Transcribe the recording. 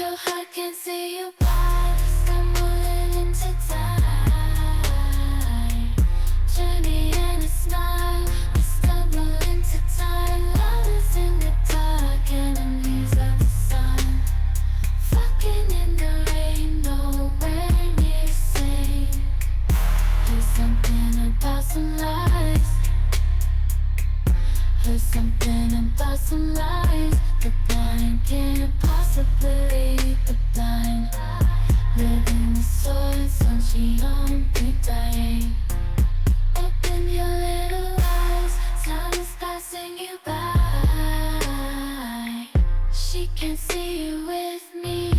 Your heart can't see you by, stumbling into time. Journey and a smile, we stumble into time. Lovers in the dark, enemies of the sun. Fucking in the rain, nowhere near sane. There's something about some lies. There's something about some lies. The blind can't possibly be blind. Living the soul, sunshine, be dying. Open your little eyes, time is passing you by. She can't see you with me.